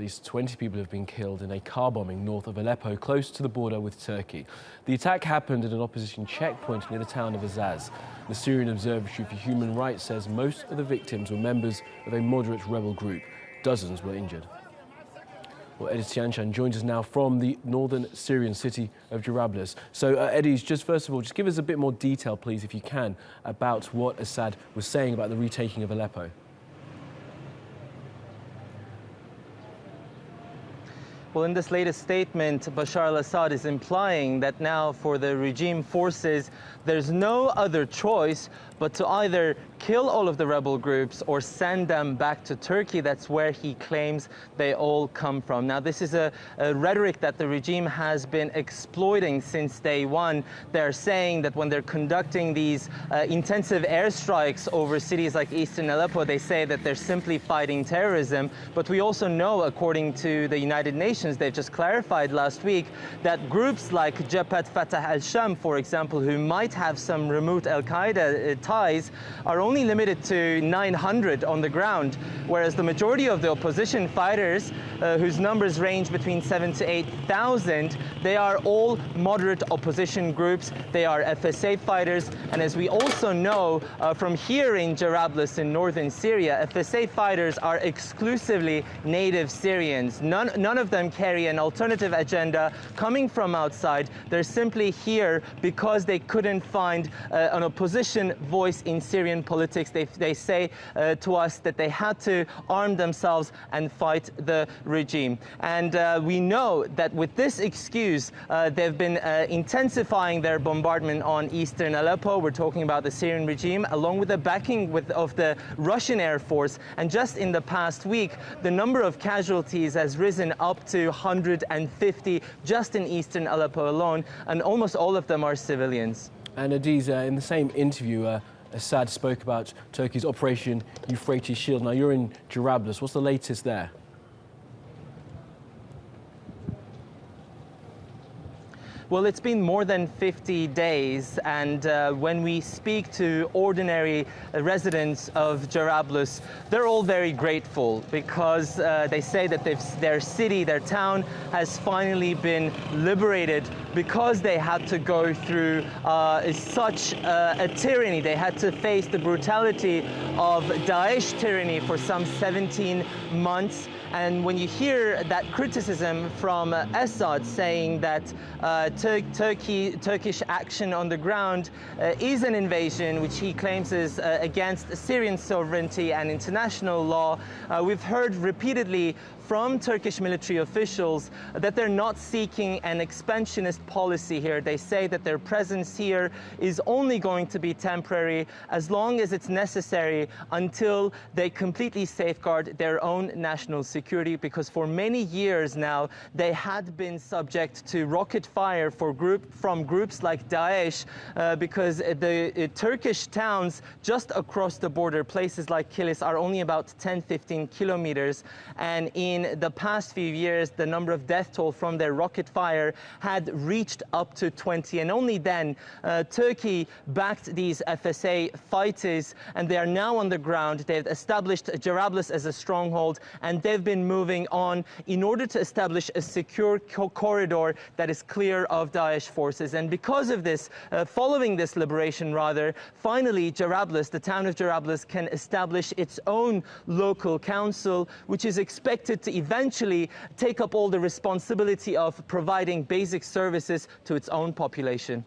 least 20 people have been killed in a car bombing north of Aleppo, close to the border with Turkey. The attack happened at an opposition checkpoint near the town of Assad. The Syrian Observatory for Human Rights says most of the victims were members of a moderate rebel group. Dozens were injured. Well, Ediz Tiyansan joins us now from the northern Syrian city of Jarablus. So, Ediz, just first of all, just give us a bit more detail, please, if you can, about what Assad was saying about the retaking of Aleppo. Well, in this latest statement, Bashar al-Assad is implying that now for the regime forces, there's no other choice but to either kill all of the rebel groups or send them back to Turkey. That's where he claims they all come from. Now, this is a rhetoric that the regime has been exploiting since day one. They're saying that when they're conducting these intensive airstrikes over cities like eastern Aleppo, they say that they're simply fighting terrorism. But we also know, according to the United Nations, they've just clarified last week that groups like Jabhat Fatah al-Sham, for example, who might have some remote al-Qaeda ties, are only limited to 900 on the ground, whereas the majority of the opposition fighters, whose numbers range between 7,000 to 8,000, they are all moderate opposition groups. They are FSA fighters, and as we also know from here in Jarablus in northern Syria, FSA fighters are exclusively native Syrians. None of them carry an alternative agenda coming from outside. They're simply here because they couldn't find an opposition voice in Syrian politics. They say to us that they had to arm themselves and fight the regime. And we know that with this excuse, they've been intensifying their bombardment on eastern Aleppo. We're talking about the Syrian regime, along with the backing of the Russian Air Force. And just in the past week, the number of casualties has risen up to 150 just in eastern Aleppo alone, and almost all of them are civilians. And Ediz, in the same interview, Assad spoke about Turkey's Operation Euphrates Shield. Now, you're in Jarablus. What's the latest there? Well, it's been more than 50 days, and when we speak to ordinary residents of Jarablus, they're all very grateful because they say that their city, their town, has finally been liberated because they had to go through such a tyranny. They had to face the brutality of Daesh tyranny for some 17 months. And when you hear that criticism from Assad saying that Turkish action on the ground is an invasion, which he claims is against Syrian sovereignty and international law, we've heard repeatedly from Turkish military officials that they're not seeking an expansionist policy here. They say that their presence here is only going to be temporary as long as it's necessary until they completely safeguard their own national security, because for many years now they had been subject to rocket fire from groups like Daesh because the Turkish towns just across the border, places like Kilis, are only about 10-15 kilometers, and in the past few years, the number of death toll from their rocket fire had reached up to 20. And only then, Turkey backed these FSA fighters, and they are now on the ground. They've established Jarablus as a stronghold, and they've been moving on in order to establish a secure corridor that is clear of Daesh forces. And because of this, following this liberation rather, finally Jarablus, the town of Jarablus, can establish its own local council, which is expected to eventually take up all the responsibility of providing basic services to its own population.